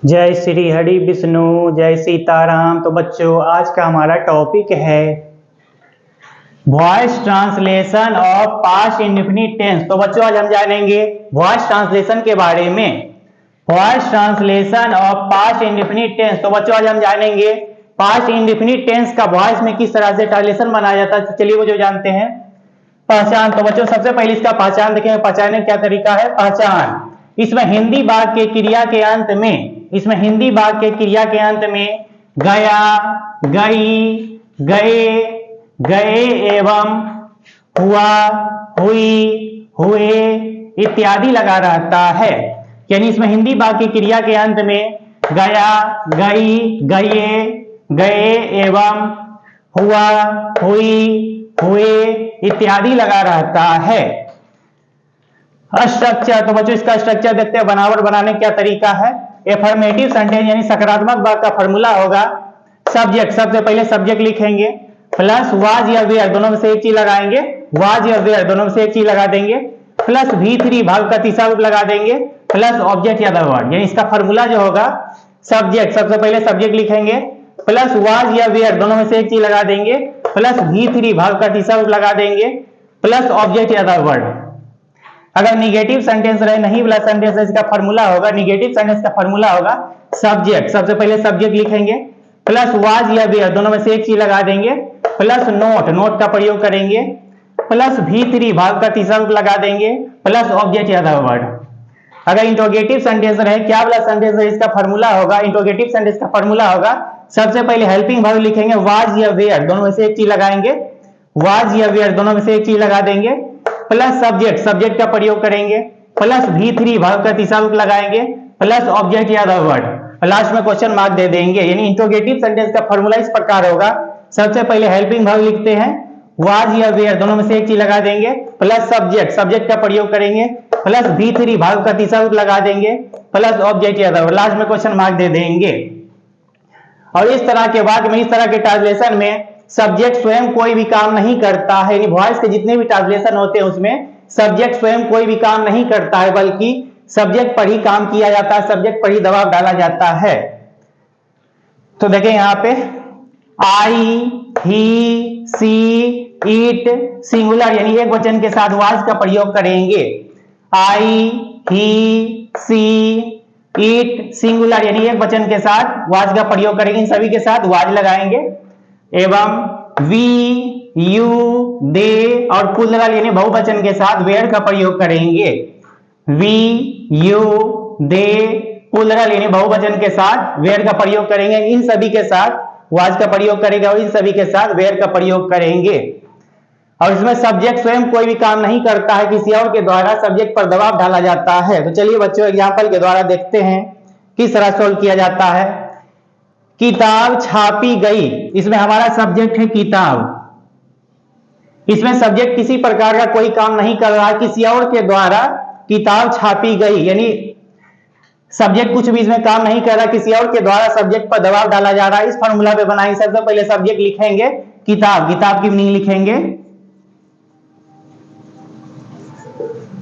जय श्री हरि विष्णु, जय सीताराम। तो बच्चों, आज का हमारा टॉपिक है voice translation of past indefinite tense. तो बच्चों, आज हम जानेंगे वॉइस ट्रांसलेशन के बारे में। Voice translation of past indefinite tense. तो बच्चों, आज हम जानेंगे पास्ट इंडेफिनिट टेंस का वॉइस में किस तरह से ट्रांसलेशन बनाया जाता है। तो चलिए वो जो जानते हैं। पहचान। तो बच्चों, सबसे पहले इसका पहचान देखें। पहचानने का क्या तरीका है। पहचान, इसमें हिंदी वाक्य के क्रिया के अंत में, इसमें हिंदी वाक्य के क्रिया के अंत में गया, गई, गए, गए एवं हुआ, हुई, हुए इत्यादि लगा रहता है। यानी इसमें हिंदी वाक्य क्रिया के अंत में गया, गई, गए, गए एवं हुआ, हुई, हुए इत्यादि लगा रहता है। स्ट्रक्चर। तो बच्चों, इसका स्ट्रक्चर देखते हैं। बनावट बनाने का क्या तरीका है। एफर्मेटिव सेंटेंस यानी सकारात्मक वाक्य का फॉर्मूला होगा सब्जेक्ट। सबसे पहले सब्जेक्ट लिखेंगे प्लस वाज या वेयर, दोनों में से एक चीज लगाएंगे। वाज या वेयर, दोनों में से एक चीज लगा देंगे। प्लस V3 भाग का तीसरा रूप लगा देंगे। प्लस ऑब्जेक्ट या द वर्ड। यानी इसका फॉर्मूला जो होगा सब्जेक्ट, सबसे पहले सब्जेक्ट लिखेंगे प्लस वाज या वेयर, दोनों में से एक चीज लगा देंगे। प्लस V3 भाग का तीसरा रूप लगा देंगे। प्लस ऑब्जेक्ट या द वर्ड। अगर निगेटिव सेंटेंस रहे, नहीं वाला सेंटेंस है, इसका फॉर्मूला होगा, निगेटिव सेंटेंस का फॉर्मूला होगा सब्जेक्ट। सबसे पहले सब्जेक्ट लिखेंगे प्लस वाज या वेयर, दोनों में से एक चीज लगा देंगे। प्लस नोट, नोट का प्रयोग करेंगे। प्लस V3 भाग का तीसरा रूप लगा देंगे। प्लस ऑब्जेक्ट या द वर्ड। अगर इंट्रोगेटिव सेंटेंस रहे, क्या वाला सेंटेंस है, इसका फॉर्मूला होगा, इंट्रोगेटिव सेंटेंस का फॉर्मूला होगा सबसे पहले हेल्पिंग वर्ब लिखेंगे वाज या वेयर, दोनों में से एक चीज लगाएंगे। वाज या वेयर, दोनों में से एक चीज लगा देंगे। प्लस सब्जेक्ट, सब्जेक्ट का प्रयोग करेंगे। प्लस V3 भाग का तीसरा रूप लगाएंगे। प्लस ऑब्जेक्ट या द वर्ड। लास्ट में क्वेश्चन मार्क दे देंगे। यानी इंट्रोगेटिव सेंटेंस का फॉर्मूला इस प्रकार होगा। सबसे पहले हेल्पिंग वर्ब लिखते हैं वाज या वेयर, दोनों में से एक चीज लगा देंगे। प्लस सब्जेक्ट, सब्जेक्ट का प्रयोग करेंगे। प्लस V3 भाग का तीसरा रूप लगा देंगे। प्लस ऑब्जेक्ट या द वर्ड। लास्ट में क्वेश्चन मार्क दे देंगे। और इस तरह के वाक्य में, इस तरह के ट्रांसलेशन में सब्जेक्ट स्वयं कोई भी काम नहीं करता है। यानी वॉइस के जितने भी ट्रांसलेशन होते हैं उसमें सब्जेक्ट स्वयं कोई भी काम नहीं करता है, बल्कि सब्जेक्ट पर ही काम किया जाता है, सब्जेक्ट पर ही दबाव डाला जाता है। तो देखें यहां पे आई, ही, सी, इट सिंगुलर यानी एक वचन के साथ वाज का प्रयोग करेंगे। आई, ही, सी, इट सिंगुलर यानी एक वचन के साथ वाज का प्रयोग करेंगे। इन सभी के साथ वाज लगाएंगे। एवं वी, यू, दे और प्लूरल यानी बहुवचन के साथ वेयर का प्रयोग करेंगे। वी, यू, दे प्लूरल यानी बहुवचन के साथ वेयर का प्रयोग करेंगे। इन सभी के साथ वाज का प्रयोग करेंगे और इन सभी के साथ वेयर का प्रयोग करेंगे। और इसमें सब्जेक्ट स्वयं कोई भी काम नहीं करता है, किसी और के द्वारा सब्जेक्ट पर दबाव डाला जाता है। तो चलिए बच्चों, एग्जाम्पल के द्वारा देखते हैं किस तरह सोल्व किया जाता है। किताब छापी गई, इसमें हमारा सब्जेक्ट है किताब। इसमें सब्जेक्ट किसी प्रकार का कोई काम नहीं कर रहा है, किसी और के द्वारा किताब छापी गई यानी सब्जेक्ट कुछ भी इसमें काम नहीं कर रहा, किसी और के द्वारा सब्जेक्ट पर दबाव डाला जा रहा है। इस फॉर्मूला पे बनाएंगे। सबसे पहले सब्जेक्ट लिखेंगे किताब, किताब की मीनिंग लिखेंगे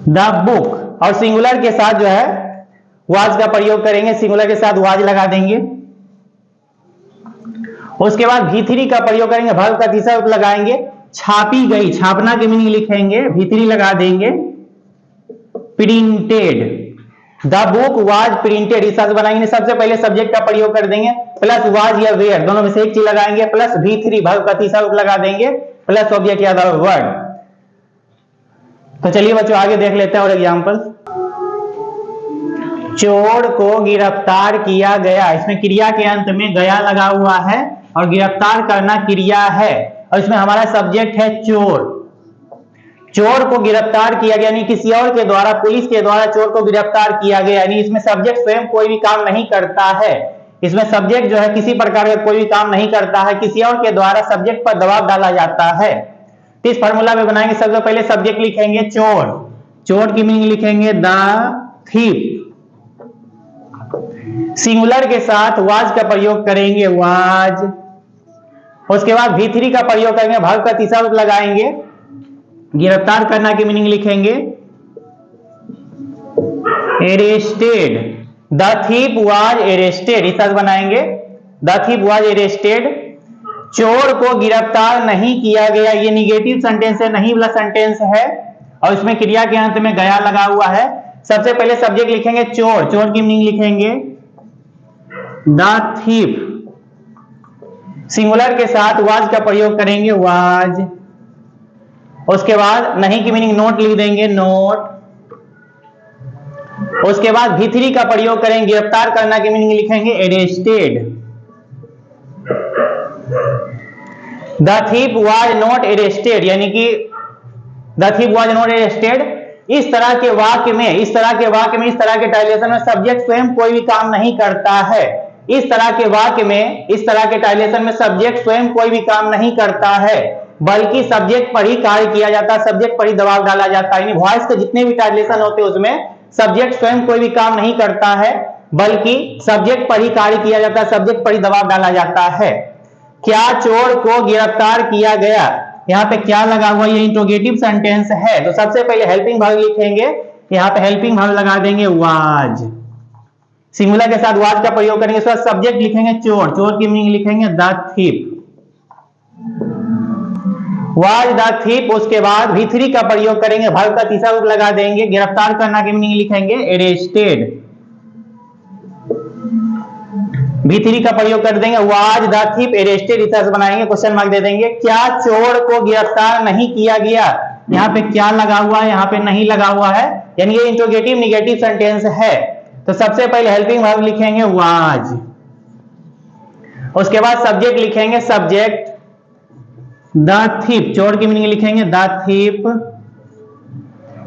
द बुक और सिंगुलर के साथ जो है वाज का प्रयोग करेंगे। सिंगुलर के साथ वाज लगा देंगे। उसके बाद V3 का प्रयोग करेंगे, वर्ब का तीसरा रूप लगाएंगे। छापी गई, छापना की मीनिंग लिखेंगे, V3 लगा देंगे। Printed, the book was printed, इस तरह बनाएंगे। सबसे पहले सब्जेक्ट का प्रयोग कर देंगे प्लस वाज या वेयर, दोनों में से एक चीज लगाएंगे। प्लस V3 वर्ब का तीसरा रूप लगा देंगे। प्लस ऑब्जेक्ट या द वर्ड। तो चलिए बच्चों आगे देख लेते हैं और एग्जाम्पल। चोर को गिरफ्तार किया गया, इसमें क्रिया के अंत में गया लगा हुआ है और गिरफ्तार करना क्रिया है और इसमें हमारा सब्जेक्ट है चोर। चोर को गिरफ्तार किया गया यानी किसी और के द्वारा, पुलिस के द्वारा चोर को गिरफ्तार किया गया। यानी इसमें सब्जेक्ट स्वयं कोई भी काम नहीं करता है। इसमें सब्जेक्ट जो है किसी प्रकार का कोई भी काम नहीं करता है, किसी और के द्वारा सब्जेक्ट पर दबाव डाला जाता है। तो इस फॉर्मूला में बनाएंगे। सबसे पहले सब्जेक्ट लिखेंगे चोर, चोर की मीनिंग लिखेंगे द थीफ। सिंगुलर के साथ वाज का प्रयोग करेंगे वाज। उसके बाद V3 का प्रयोग करेंगे, वर्ब का तीसरा रूप लगाएंगे। गिरफ्तार करना की मीनिंग लिखेंगे arrested. The thief was arrested, इस तरह बनाएंगे द थीप वाज अरेस्टेड। चोर को गिरफ्तार नहीं किया गया, ये निगेटिव सेंटेंस है, नहीं वाला सेंटेंस है और इसमें क्रिया के अंत में गया लगा हुआ है। सबसे पहले सब्जेक्ट लिखेंगे चोर, चोर की मीनिंग लिखेंगे द थीप, सिंगुलर के साथ वाज का प्रयोग करेंगे वाज। उसके बाद नहीं की मीनिंग नोट लिख देंगे नोट। उसके बाद भी3 का प्रयोग करेंगे, गिरफ्तार करना की मीनिंग लिखेंगे arrested. The thief was not arrested, यानी कि the thief was not arrested. इस तरह के वाक्य में, इस तरह के टाइलेशन में सब्जेक्ट स्वयं कोई भी काम नहीं करता है। इस तरह के वाक्य में, इस तरह के टाइलेशन में सब्जेक्ट स्वयं कोई भी काम नहीं करता है, बल्कि सब्जेक्ट पर ही कार्य किया जाता है, सब्जेक्ट पर ही दबाव डाला जाता है। यानी वॉइस के जितने भी टाइलेशन होते हैं उसमें सब्जेक्ट स्वयं कोई भी काम नहीं करता है, बल्कि सब्जेक्ट पर ही कार्य किया जाता है, सब्जेक्ट पर ही दबाव डाला जाता है। क्या चोर को गिरफ्तार किया गया, यहाँ पे क्या लगा हुआ, ये इंट्रोगेटिव सेंटेंस है, तो सबसे पहले हेल्पिंग वर्ब लिखेंगे, यहाँ पे हेल्पिंग वर्ब लगा देंगे वाज। सिंगुलर के साथ वाज का प्रयोग करेंगे, उसके बाद सब्जेक्ट लिखेंगे चोर, चोर की मीनिंग लिखेंगे the thief, was the thief. उसके बाद भी3 का प्रयोग करेंगे, वर्ब का तीसरा रूप लगा देंगे, गिरफ्तार करना की मीनिंग लिखेंगे अरेस्टेड। भी3 का प्रयोग कर देंगे, वाज द थीप अरेस्टेड, इस तरह से बनाएंगे, क्वेश्चन मार्क दे देंगे। क्या चोर को गिरफ्तार नहीं किया गया, यहाँ पे क्या लगा हुआ है, यहाँ पे नहीं लगा हुआ है, यानी ये इंट्रोगेटिव निगेटिव सेंटेंस है। तो सबसे पहले हेल्पिंग वर्ब लिखेंगे वाज। उसके बाद सब्जेक्ट लिखेंगे सब्जेक्ट द थीप, चोर की मीनिंग लिखेंगे द थीप।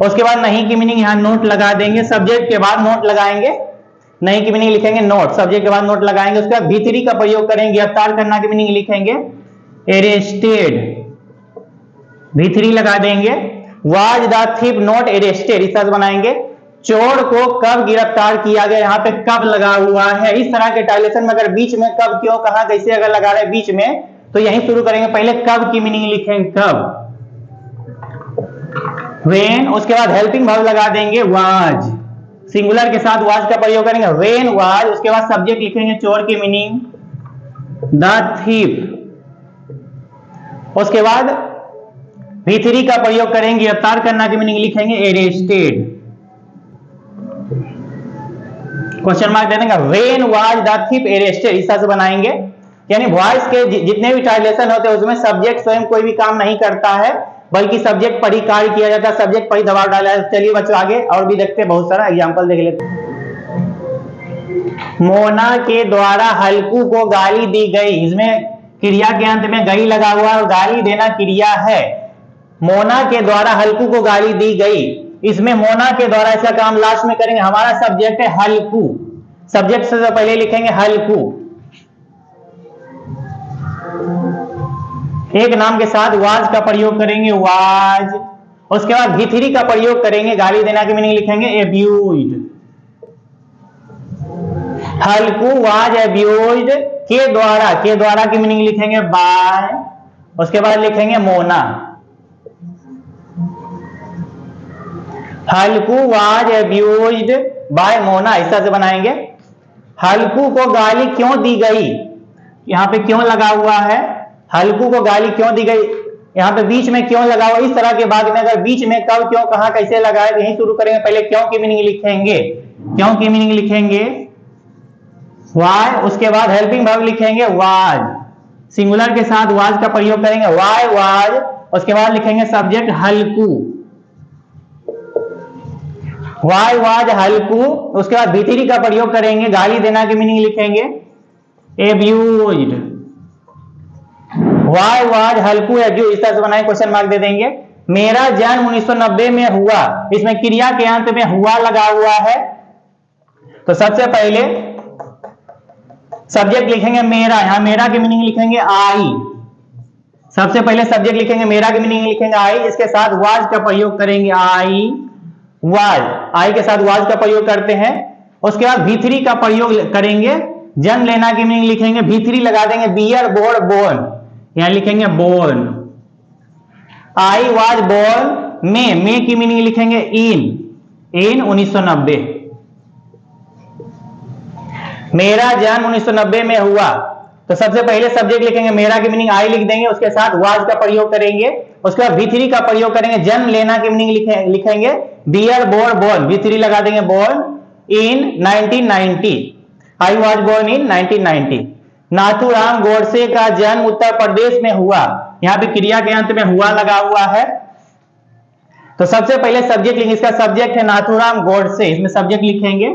उसके बाद नहीं की मीनिंग यहाँ नोट लगा देंगे, सब्जेक्ट के बाद नोट लगाएंगे, नहीं की मीनिंग लिखेंगे नोट, सब्जेक्ट के बाद नोट लगाएंगे। उसके बाद भी3 का प्रयोग करेंगे, गिरफ्तार करना की मीनिंग लिखेंगे अरेस्टेड, भी3 लगा देंगे। Was the thief not arrested, इस तरह बनाएंगे। चोर को कब गिरफ्तार किया गया, यहाँ पे कब लगा हुआ है। इस तरह के टाइलेशन में अगर बीच में कब, क्यों, कहा, कैसे अगर लगा रहे बीच में, तो यहीं शुरू करेंगे, पहले कब की मीनिंग लिखेंगे कब, व्हेन। उसके बाद हेल्पिंग वर्ब लगा देंगे वाज, सिंगुलर के साथ वाज का प्रयोग करेंगे व्हेन वाज। उसके बाद सब्जेक्ट लिखेंगे चोर की मीनिंग द थीप। उसके बाद भी3 का प्रयोग करेंगे, गिरफ्तार करना की मीनिंग लिखेंगे अरेस्टेड, क्वेश्चन मार्क दे देंगे when was the thief arrested, इस तरह से बनाएंगे। यानी वॉइस के जितने भी ट्रांसलेशन होते हैं उसमें सब्जेक्ट स्वयं कोई भी काम नहीं करता है, बल्कि सब्जेक्ट पर ही कार्य किया जाता है, सब्जेक्ट पर ही दबाव डाला जाता है। चलिए बच्चों आगे और भी देखते हैं, बहुत सारा एग्जांपल देख लेते हैं। मोना के द्वारा हल्कू को गाली दी गई, इसमें क्रिया के अंत में गई लगा हुआ और गाली देना क्रिया है। मोना के द्वारा हल्कू को गाली दी गई, इसमें मोना के द्वारा इसका काम लास्ट में करेंगे। हमारा सब्जेक्ट है हल्कू, सब्जेक्ट से पहले लिखेंगे हल्कू, एक नाम के साथ वाज का प्रयोग करेंगे वाज। उसके बाद भी3 का प्रयोग करेंगे, गाली देना की मीनिंग लिखेंगे एब्यूज्ड, हल्कू वाज एब्यूज्ड के द्वारा, के द्वारा की मीनिंग लिखेंगे बाय। उसके बाद लिखेंगे मोना, हल्कू वाज एब्यूज्ड बाय मोना, इस तरह से बनाएंगे। हल्कू को गाली क्यों दी गई, यहाँ पे क्यों लगा हुआ है, हल्कू को गाली क्यों दी गई, यहाँ पे बीच में क्यों लगा हुआ। इस तरह के बाद में अगर बीच में कब, क्यों, कहा, कैसे लगाए, तो यही शुरू करेंगे। पहले क्यों की मीनिंग लिखेंगे, क्यों की मीनिंग लिखेंगे वाई। उसके बाद हेल्पिंग वर्ब लिखेंगे वाज, सिंगुलर के साथ वाज का प्रयोग करेंगे वाई वाज। उसके बाद लिखेंगे सब्जेक्ट हल्कू, वाई वाज हल्कू। उसके बाद भी3 का प्रयोग करेंगे, गाली देना की मीनिंग लिखेंगे एब्यूज्ड, वाई वाज हल्कू एब्यूज्ड, इस तरह से बनाए, क्वेश्चन मार्क दे देंगे। मेरा जन्म 1990 में हुआ, इसमें क्रिया के अंत में हुआ लगा हुआ है, तो सबसे पहले सब्जेक्ट लिखेंगे मेरा, यहां मेरा की मीनिंग लिखेंगे आई, सबसे पहले सब्जेक्ट लिखेंगे मेरा की मीनिंग लिखेंगे आई, इसके साथ वाज का प्रयोग करेंगे आई वाज, आई के साथ वाज का प्रयोग करते हैं। उसके बाद भी3 का प्रयोग करेंगे, जन्म लेना की मीनिंग लिखेंगे भी3 लगा देंगे बियर बोर्न बोर्न, यहां लिखेंगे बोर्न। आई वाज बोर्न में की मीनिंग लिखेंगे इन 1990। मेरा जन्म 1990 में हुआ, तो सबसे पहले सब्जेक्ट लिखेंगे, मेरा की मीनिंग आई लिख देंगे, उसके साथ वाज का प्रयोग करेंगे, उसके बाद V3 का प्रयोग करेंगे, जन्म लेना की मीनिंग लिखेंगे बियर बोर्न बोर्न, V3 लगा देंगे, born in 1990, I was born in 1990। Nathuram Godse का जन्म उत्तर प्रदेश में हुआ, यहाँ पे क्रिया के अंत में हुआ लगा हुआ है, तो सबसे पहले सब्जेक्ट लिखेंगे, इसका सब्जेक्ट है नाथूराम गोडसे, इसमें सब्जेक्ट लिखेंगे,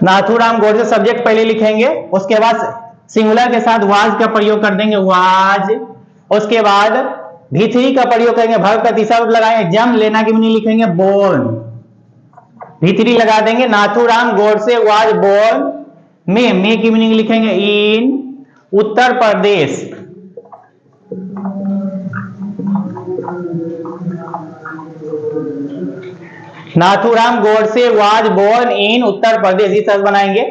नाथूराम गोडसे सब्जेक्ट पहले लिखेंगे, उसके बाद सिंगुलर के साथ वाज का प्रयोग कर देंगे, वाज, उसके बाद V3 का प्रयोग करेंगे, वर्ब का तीसरा रूप लगाएंगे, जन्म लेना की मीनिंग लिखेंगे बोर्न, V3 लगा देंगे, नाथूराम गोडसे वाज बोर्न में की मीनिंग लिखेंगे in Uttar Pradesh, Nathuram Godse was born in Uttar Pradesh, इस तरह बनाएंगे।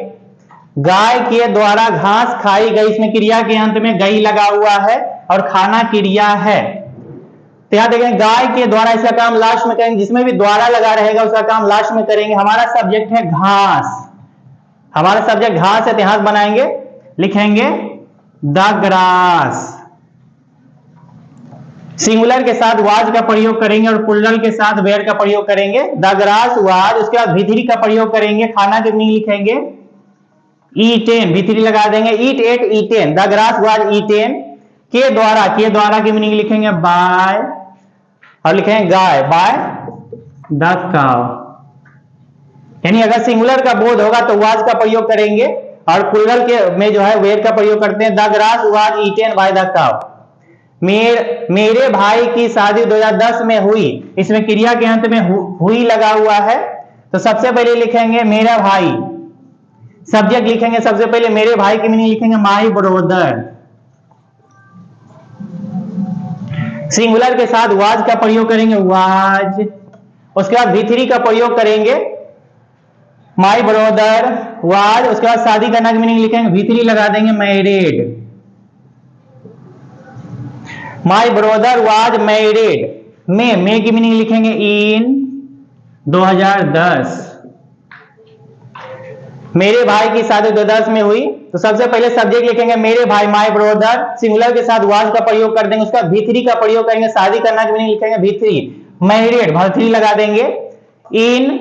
गाय के द्वारा घास खाई गई, इसमें क्रिया के अंत में गई लगा हुआ है और खाना क्रिया है, तो यहां देखें गाय के द्वारा, इसका काम लास्ट में करेंगे, जिसमें भी द्वारा लगा रहेगा उसका काम लास्ट में करेंगे। हमारा सब्जेक्ट है घास, हमारा सब्जेक्ट घास है, तो यहां बनाएंगे, लिखेंगे द ग्रास, सिंगुलर के साथ वाज का प्रयोग करेंगे और प्लूरल के साथ वेयर का प्रयोग करेंगे, द ग्रास वाज, उसके बाद V3 का प्रयोग करेंगे, खाना की मीनिंग लिखेंगे ईटेन, V3 लगा देंगे, eat ate eaten, the grass was eaten, के द्वारा की मीनिंग लिखेंगे बाय, और लिखेंगे गाय, बाय द काउ, यानी अगर सिंगुलर का बोध होगा तो वाज का प्रयोग करेंगे और प्लूरल के में जो है वेयर का प्रयोग करते हैं, the grass was eaten by the cow. मेरे भाई की शादी 2010 में हुई, इसमें क्रिया के अंत में हुई लगा हुआ है, तो सबसे पहले लिखेंगे मेरा भाई, सब्जेक्ट लिखेंगे सबसे पहले मेरे भाई की मीनिंग लिखेंगे माई ब्रदर, सिंगुलर के साथ वाज का प्रयोग करेंगे वाज, उसके बाद V3 का प्रयोग करेंगे, माई ब्रदर वाज, उसके बाद शादी करना की मीनिंग लिखेंगे V3 लगा देंगे married, my brother was married, में की मीनिंग लिखेंगे इन 2010, मेरे भाई की शादी 2010 में हुई, तो सबसे पहले सब्जेक्ट लिखेंगे मेरे भाई माई ब्रदर, सिंगुलर के साथ वाज का प्रयोग कर देंगे, उसका V3 का प्रयोग करेंगे, शादी करना की मीनिंग लिखेंगे V3, मैरिड V3 लगा देंगे इन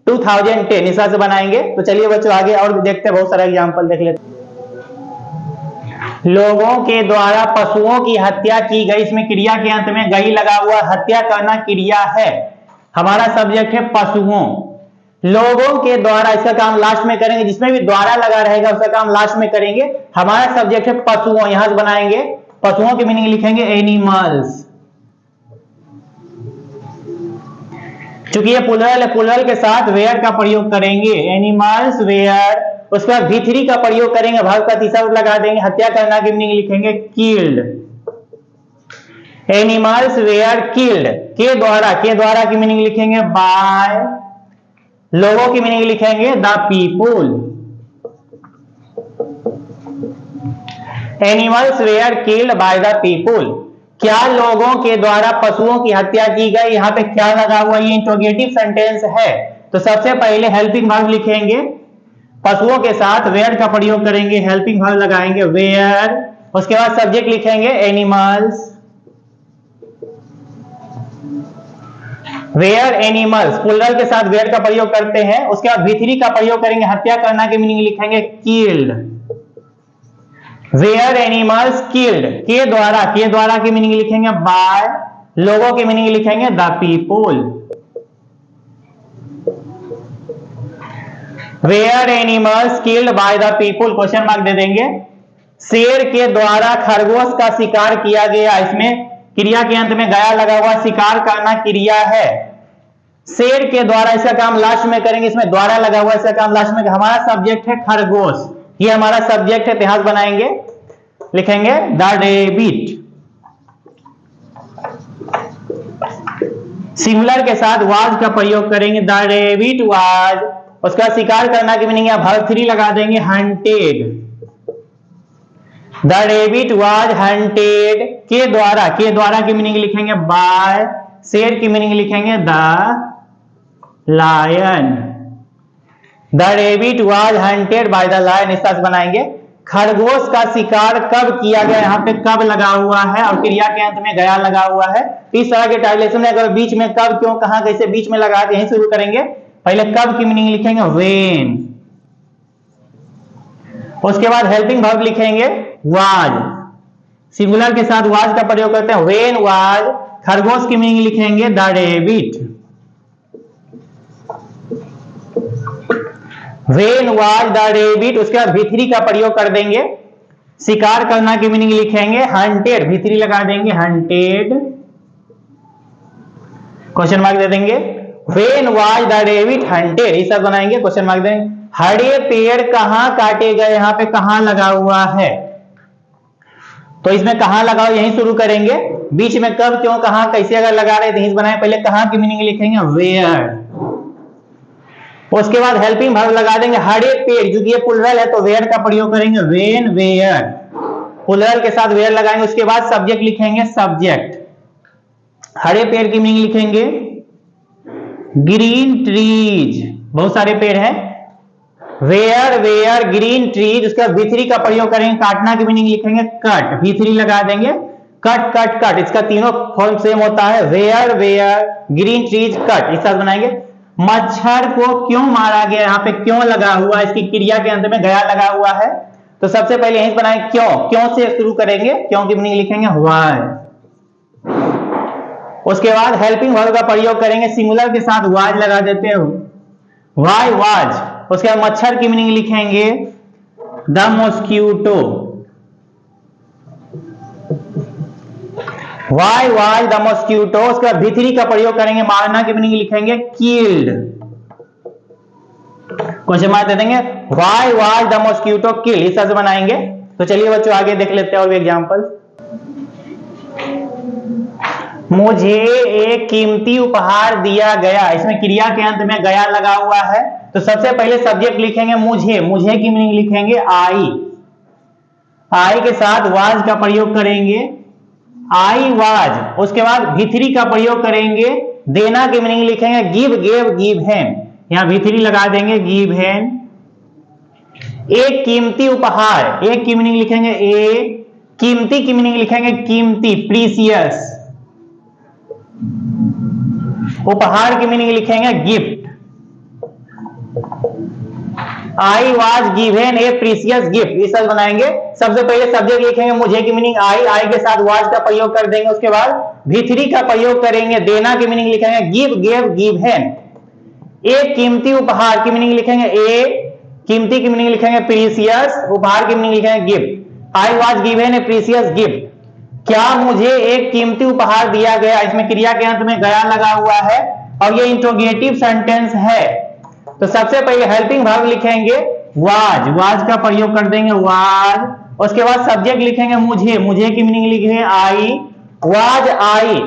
2010, इस तरह से बनाएंगे। तो चलिए बच्चों आगे और देखते हैं, बहुत सारा एग्जांपल देख लेते हैं। लोगों के द्वारा पशुओं की हत्या की गई, इसमें क्रिया के अंत में गई लगा हुआ, हत्या करना क्रिया है, हमारा सब्जेक्ट है पशुओं, लोगों के द्वारा, इसका काम लास्ट में करेंगे, जिसमें भी द्वारा लगा रहेगा उसका काम लास्ट में करेंगे, हमारा सब्जेक्ट है पशुओं, यहां से बनाएंगे, पशुओं की मीनिंग लिखेंगे एनिमल्स, चूंकि ये प्लूरल है, प्लूरल के साथ वेयर का प्रयोग करेंगे, एनिमल्स वेयर, उसके बाद V3 का प्रयोग करेंगे, वर्ब का तीसरा रूप लगा देंगे, हत्या करना की मीनिंग लिखेंगे किल्ड, एनिमल्स वेयर किल्ड, के द्वारा की मीनिंग लिखेंगे बाय, लोगों की मीनिंग लिखेंगे the people, animals where killed by the people. क्या लोगों के द्वारा पशुओं की हत्या की गई, यहाँ पे क्या लगा हुआ, ये इंट्रोगेटिव सेंटेंस है, तो सबसे पहले हेल्पिंग वर्ब लिखेंगे, पशुओं के साथ वेयर का प्रयोग करेंगे, हेल्पिंग वर्ब लगाएंगे वेयर, उसके बाद सब्जेक्ट लिखेंगे एनिमल्स, वेयर एनिमल्स, प्लूरल के साथ वेयर का प्रयोग करते हैं, उसके बाद V3 का प्रयोग करेंगे, हत्या करना की मीनिंग लिखेंगे किल्ड, वेयर एनिमल्स किल्ड, के द्वारा की मीनिंग लिखेंगे बाय, लोगों की मीनिंग लिखेंगे the people, were animals killed by the people, question mark दे देंगे। शेर के द्वारा खरगोश का शिकार किया गया, इसमें क्रिया के अंत में गया लगा हुआ, शिकार करना क्रिया है, शेर के द्वारा, इसका काम लास्ट में करेंगे, इसमें द्वारा लगा हुआ, इसका काम लास्ट में, हमारा सब्जेक्ट है खरगोश, ये हमारा सब्जेक्ट है, इतिहास बनाएंगे, लिखेंगे द रेबिट, सिंगुलर के साथ वाज का प्रयोग करेंगे, द रेबिट वाज, उसका शिकार करना की मीनिंग है वर्ब 3 लगा देंगे hunted, the rabbit was hunted, के द्वारा की मीनिंग लिखेंगे बाय, शेर की मीनिंग लिखेंगे the lion. The rabbit was hunted by the lion, इस तरह से बनाएंगे। खरगोश का शिकार कब किया गया, यहाँ पे कब लगा हुआ है और क्रिया के अंत में गया लगा हुआ है। इस तरह के ट्रांसलेशन में अगर बीच में कब, क्यों, कहां, कैसे बीच में लगा यहीं शुरू करेंगे। पहले कब की मीनिंग लिखेंगे व्हेन, उसके बाद हेल्पिंग वर्ब लिखेंगे वाज, सिंगुलर के साथ वाज का प्रयोग करते हैं व्हेन वाज। खरगोश की मीनिंग लिखेंगे the rebate, when was the rebate. उसके बाद भित्री का प्रयोग कर देंगे। शिकार करना की मीनिंग लिखेंगे हंटेड, भित्री लगा देंगे हंटेड, क्वेश्चन मार्क दे देंगे। When was the rabbit hunted, ये सब बनाएंगे, क्वेश्चन मार्क देंगे। हरे पेड़ कहां काटे गए, यहां पे कहां लगा हुआ है, तो इसमें कहां लगा, यहीं शुरू करेंगे। बीच में कब, क्यों, कहां, कैसे अगर लगा रहे थे बनाए, पहले कहां की मीनिंग लिखेंगे वेयर, उसके बाद हेल्पिंग वर्ब लगा देंगे। हरे पेड़, क्योंकि ये प्लुरल है तो वेयर का प्रयोग करेंगे व्हेन वेयर, प्लुरल के साथ वेयर लगाएंगे। उसके बाद सब्जेक्ट लिखेंगे सब्जेक्ट, हरे पेड़ की मीनिंग लिखेंगे ग्रीन ट्रीज, बहुत सारे पेड़ हैं, वेयर वेयर ग्रीन ट्रीज। उसके बाद भित्री का प्रयोग करेंगे, काटना की मीनिंग लिखेंगे कट, भित्री लगा देंगे कट कट कट, इसका तीनों फॉर्म सेम होता है were were green trees cut, इस तरह बनाएंगे। मच्छर को क्यों मारा गया, यहाँ पे क्यों लगा हुआ, इसकी क्रिया के अंत में गया लगा हुआ है, तो सबसे पहले यहीं बनाए क्यों, क्यों से शुरू करेंगे, क्यों की मीनिंग लिखेंगे व्हाई। उसके बाद हेल्पिंग वर्ब का प्रयोग करेंगे, सिंगुलर के साथ वाज लगा देते हो व्हाई वाज। उसके बाद मच्छर की मीनिंग लिखेंगे the mosquito, why was the mosquito. उसके बाद भित्री का प्रयोग करेंगे, मारना की मीनिंग लिखेंगे किल्ड, क्वेश्चन मार्क दे देंगे why was the mosquito killed, इस तरह से बनाएंगे। तो चलिए बच्चों आगे देख लेते हैं और भी एग्जांपल। मुझे एक कीमती उपहार दिया गया, इसमें क्रिया के अंत में गया लगा हुआ है, तो सबसे पहले सब्जेक्ट लिखेंगे मुझे, मुझे की मीनिंग लिखेंगे आई, आई के साथ वाज का प्रयोग करेंगे आई वाज। उसके बाद भित्री का प्रयोग करेंगे, देना की मीनिंग लिखेंगे गिव गेव गिवन, यहां भित्री लगा देंगे गिवन। एक कीमती उपहार, एक की मीनिंग लिखेंगे ए, कीमती की मीनिंग लिखेंगे कीमती प्रीसियस, उपहार की मीनिंग लिखेंगे gift. I was given A precious gift, इस तरह बनाएंगे। सबसे पहले सब्जेक्ट लिखेंगे मुझे की मीनिंग आई, आई के साथ वाज का प्रयोग कर देंगे। उसके बाद भित्री का प्रयोग करेंगे, देना की मीनिंग लिखेंगे गिव गेव गिवन। एक कीमती उपहार की मीनिंग लिखेंगे ए, कीमती की मीनिंग लिखेंगे प्रीसियस, उपहार की मीनिंग लिखेंगे gift. I was given A precious gift, क्या मुझे एक कीमती उपहार दिया गया, इसमें क्रिया के अंत में गया लगा हुआ है और ये इंट्रोगेटिव सेंटेंस है, तो सबसे पहले हेल्पिंग वर्ब लिखेंगे वाज, वाज का प्रयोग कर देंगे वाज। उसके बाद सब्जेक्ट लिखेंगे मुझे, मुझे की मीनिंग लिखेंगे आई, वाज आई।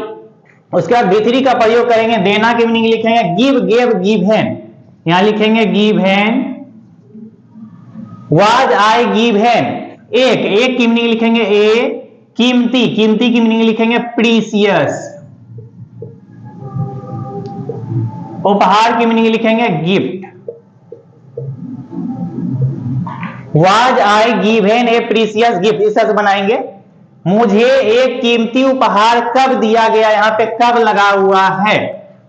उसके बाद भित्री का प्रयोग करेंगे, देना की मीनिंग लिखेंगे गिव गेव गिवन, यहां लिखेंगे गिवन, वाज आई गिवन। एक, एक की मीनिंग लिखेंगे ए, कीमती, कीमती की मीनिंग लिखेंगे प्रीसियस, उपहार की मीनिंग लिखेंगे gift. Was I given A precious gift, इस तरह से बनाएंगे। मुझे एक कीमती उपहार कब दिया गया, यहां पे कब लगा हुआ है,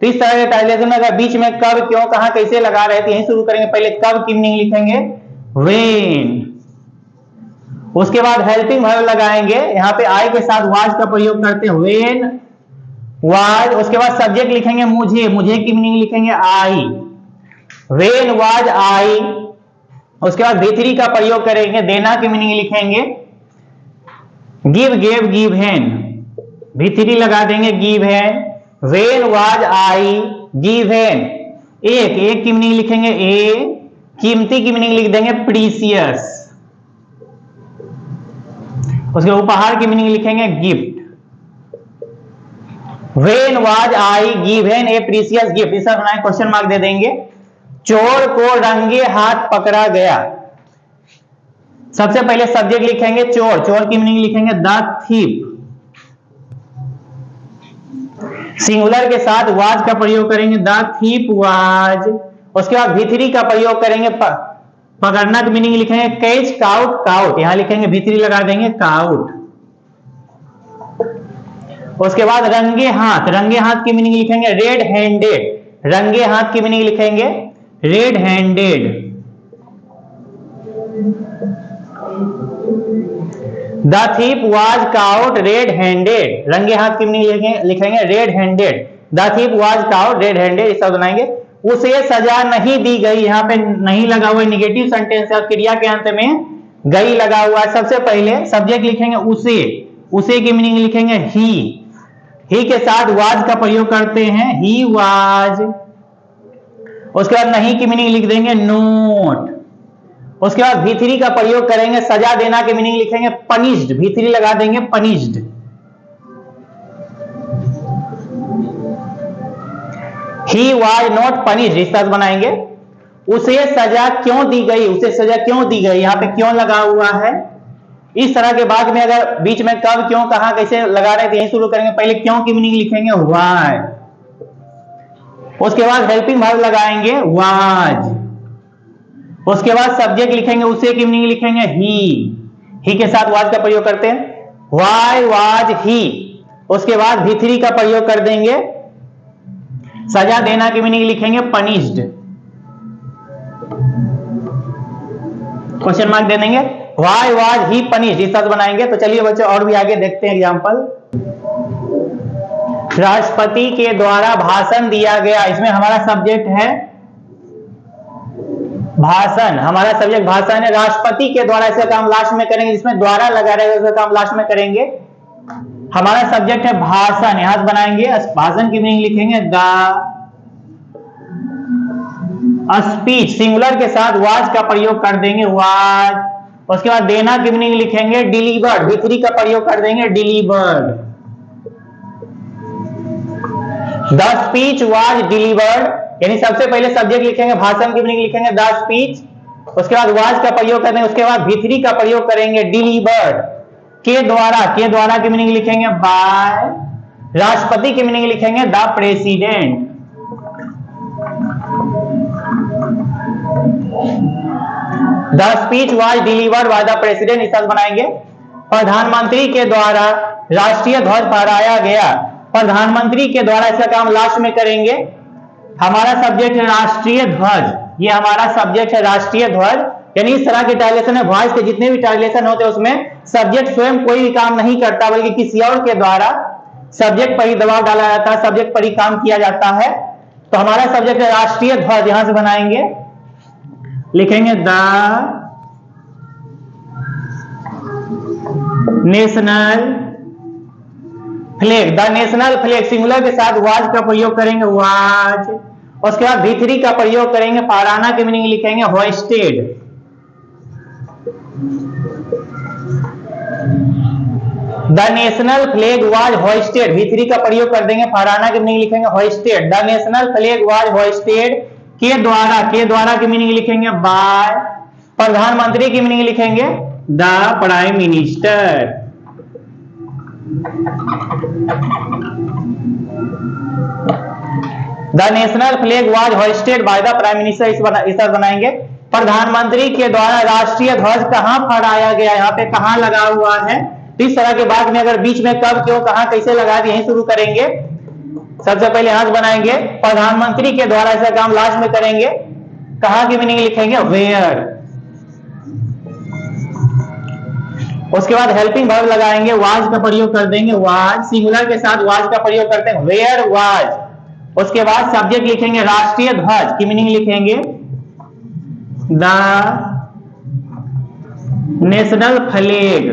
तो इस तरह के ट्रांसलेशन में अगर बीच में कब, क्यों, कहां, कैसे लगा रहे थे यहीं शुरू करेंगे। पहले कब की मीनिंग लिखेंगे व्हेन, उसके बाद हेल्पिंग वर्ब लगाएंगे, यहां पे आई के साथ वाज का प्रयोग करते हैं व्हेन वाज। उसके बाद सब्जेक्ट लिखेंगे मुझे, मुझे की मीनिंग लिखेंगे आई, व्हेन वाज आई। उसके बाद भित्री का प्रयोग करेंगे, देना की मीनिंग लिखेंगे गिव गेव गिवन, भित्री लगा देंगे given, when was I given. एक, एक की मीनिंग लिखेंगे ए, कीमती की मीनिंग लिख देंगे प्रीसियस, उसके उपहार की मीनिंग लिखेंगे gift. When was I given A precious gift, इस तरह बनाए, क्वेश्चन मार्क दे देंगे। चोर को रंगे हाथ पकड़ा गया, सबसे पहले सब्जेक्ट लिखेंगे चोर, चोर की मीनिंग लिखेंगे द थीफ। सिंगुलर के साथ वाज का प्रयोग करेंगे, द थीप वाज। उसके बाद भीतरी का प्रयोग करेंगे, पकड़ना की मीनिंग लिखेंगे कैच, काउट, काउट, यहां लिखेंगे भीतरी लगा देंगे काउट। उसके बाद रंगे हाथ, रंगे हाथ की मीनिंग लिखेंगे रेड हैंडेड, रंगे हाथ की मीनिंग लिखेंगे red handed. The thief was caught red handed, रंगे हाथ की मीनिंग लिखेंगे red handed. The thief was caught red handed, इस तरह बनाएंगे। उसे सजा नहीं दी गई, यहाँ पे नहीं लगा हुआ नेगेटिव सेंटेंस है, क्रिया के अंत में गई लगा हुआ है। सबसे पहले सब्जेक्ट लिखेंगे उसे, उसे की मीनिंग लिखेंगे ही के साथ वाज का प्रयोग करते हैं, ही वाज। उसके बाद नहीं की मीनिंग लिख देंगे नोट। उसके बाद भीतरी का प्रयोग करेंगे, सजा देना की मीनिंग लिखेंगे पनिश्ड, भीतरी लगा देंगे punished. He was not punished, इस तरह बनाएंगे। उसे सजा क्यों दी गई, उसे सजा क्यों दी गई, यहां पे क्यों लगा हुआ है। इस तरह के बाद में अगर बीच में कब, क्यों, कहां, कैसे लगा रहे थे, यही शुरू करेंगे। पहले क्यों की मीनिंग लिखेंगे व्हाई, उसके बाद हेल्पिंग वर्ब लगाएंगे वाज। उसके बाद सब्जेक्ट लिखेंगे उसे की मीनिंग लिखेंगे ही के साथ वाज का प्रयोग करते हैं, व्हाई वाज ही। उसके बाद भीतरी का प्रयोग कर देंगे, सजा देना की मीनिंग लिखेंगे पनिश्ड, क्वेश्चन मार्क दे देंगे, व्हाई वाज ही पनिश्ड, इस तरह बनाएंगे। तो चलिए बच्चों और भी आगे देखते हैं एग्जांपल। राष्ट्रपति के द्वारा भाषण दिया गया, इसमें हमारा सब्जेक्ट है भाषण, हमारा सब्जेक्ट भाषण है। राष्ट्रपति के द्वारा, इसका काम लास्ट में करेंगे, जिसमें द्वारा लगा रहेगा उसका काम लास्ट में करेंगे। हमारा सब्जेक्ट है भाषण, यहां बनाएंगे भाषण की मीनिंग लिखेंगे द स्पीच, सिंगुलर के साथ वाज का प्रयोग कर देंगे वाज। उसके बाद देना की मीनिंग लिखेंगे डिलीवर्ड, भीतरी का प्रयोग कर देंगे delivered. The speech was delivered, यानी सबसे पहले सब्जेक्ट लिखेंगे, भाषण की मीनिंग लिखेंगे द स्पीच। उसके बाद वाज का प्रयोग कर देंगे, उसके बाद भीतरी का प्रयोग करेंगे डिलीवर्ड के द्वारा, के द्वारा की मीनिंग लिखेंगे बाय। राष्ट्रपति की मीनिंग लिखेंगे the president. The speech was delivered by the president, इस तरह बनाएंगे। प्रधानमंत्री के द्वारा राष्ट्रीय ध्वज फहराया गया, प्रधानमंत्री के द्वारा, इसका काम लास्ट में करेंगे। हमारा सब्जेक्ट है राष्ट्रीय ध्वज, ये हमारा सब्जेक्ट है राष्ट्रीय ध्वज, यानी इस तरह के ट्रांसलेशन है, वॉइस के जितने भी ट्रांसलेशन होते हैं उसमें सब्जेक्ट स्वयं कोई भी काम नहीं करता, बल्कि किसी और के द्वारा सब्जेक्ट पर ही दबाव डाला जाता है, सब्जेक्ट पर ही काम किया जाता है। तो हमारा सब्जेक्ट है राष्ट्रीय ध्वज, यहां से बनाएंगे, लिखेंगे the national flag, the national flag, singular के साथ वाज का प्रयोग करेंगे वाज। उसके बाद भीतरी का प्रयोग करेंगे, फहराना की मीनिंग लिखेंगे होइस्टेड। द नेशनल फ्लैग वाज होइस्टेड, भीतरी का प्रयोग कर देंगे, फहराना की मीनिंग लिखेंगे होइस्टेड। द नेशनल फ्लैग वाज होइस्टेड के द्वारा, के द्वारा की मीनिंग लिखेंगे बाय। प्रधानमंत्री की मीनिंग लिखेंगे the prime minister. The national flag was hoisted by the prime minister, इस तरह बनाएंगे। प्रधानमंत्री के द्वारा राष्ट्रीय ध्वज कहां फहराया गया, यहाँ पे कहां लगा हुआ है। इस तरह के बाद में अगर बीच में कब, क्यों, कहां, कैसे लगा दिए, यही शुरू करेंगे। सबसे पहले यहां बनाएंगे प्रधानमंत्री के द्वारा, ऐसा काम लास्ट में करेंगे। कहां की मीनिंग लिखेंगे वेयर। उसके बाद हेल्पिंग वर्ब लगाएंगे, वाज का प्रयोग कर देंगे वाज, सिंगुलर के साथ वाज का प्रयोग करते हैं वेयर वाज। उसके बाद सब्जेक्ट लिखेंगे राष्ट्रीय ध्वज की मीनिंग लिखेंगे the national flag,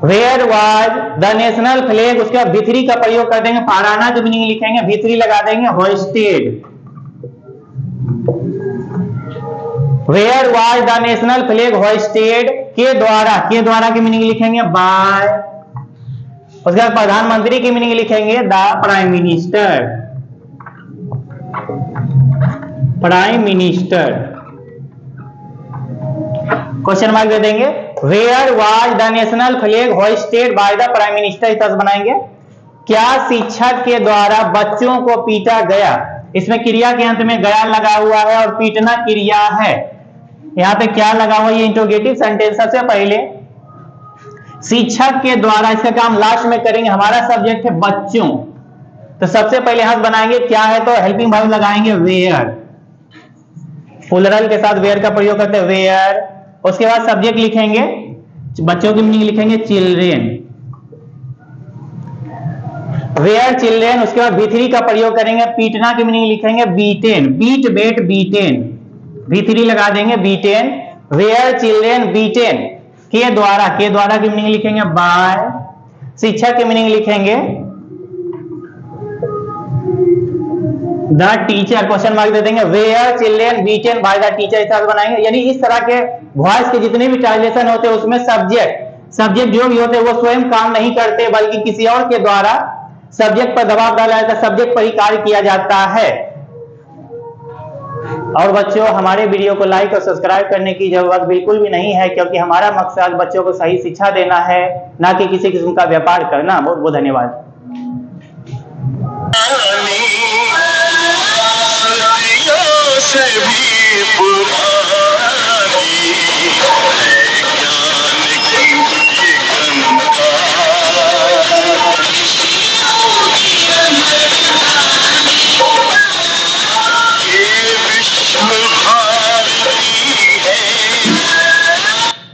where was the national flag. उसके बाद भीतरी का प्रयोग कर देंगे, फहराना की मीनिंग लिखेंगे, भीतरी लगा देंगे hoisted. Where was the national flag hoisted के द्वारा, के द्वारा की मीनिंग लिखेंगे बाय। उसके बाद प्रधानमंत्री की मीनिंग लिखेंगे the prime minister, prime minister. Question mark दे देंगे, where was the national flag hoisted by the prime minister, इस तरह बनाएंगे। क्या शिक्षक के द्वारा बच्चों को पीटा गया। इसमें क्रिया के अंत में गया लगा हुआ है और पीटना क्रिया है। यहां पे क्या लगा हुआ, ये इंट्रोगेटिव सेंटेंस। सबसे पहले शिक्षक के द्वारा, इसका काम लास्ट में करेंगे। हमारा सब्जेक्ट है बच्चों, तो सबसे पहले हाथ बनाएंगे क्या है, तो हेल्पिंग वर्ब लगाएंगे वेयर। प्लूरल के साथ वेयर का प्रयोग करते हैं, वेयर। उसके बाद सब्जेक्ट लिखेंगे, बच्चों की मीनिंग लिखेंगे चिल्ड्रेन, वेयर चिल्ड्रेन। उसके बाद V3 का प्रयोग करेंगे, पीटना की मीनिंग लिखेंगे बीटेन, बीट बेट बीटेन, V3 लगा देंगे बीटेन। वेयर चिल्ड्रेन बीटेन के द्वारा, के द्वारा की मीनिंग लिखेंगे बाय। शिक्षक की मीनिंग लिखेंगे द टीचर, क्वेश्चन मार्क दे देंगे, were children beaten by the teacher, इस तरह बनाएंगे। यानी इस तरह के वॉइस के जितने भी ट्रांसलेशन होते हैं उसमें सब्जेक्ट जो भी होते हैं वो स्वयं काम नहीं करते, बल्कि किसी और के द्वारा सब्जेक्ट पर दबाव डाला जाता है, सब्जेक्ट पर ही कार्य किया जाता है। और बच्चों, हमारे वीडियो को लाइक और सब्सक्राइब करने की जरूरत बिल्कुल भी नहीं है, क्योंकि हमारा मकसद बच्चों को सही शिक्षा देना है, ना कि किसी किस्म का व्यापार करना। बहुत बहुत धन्यवाद।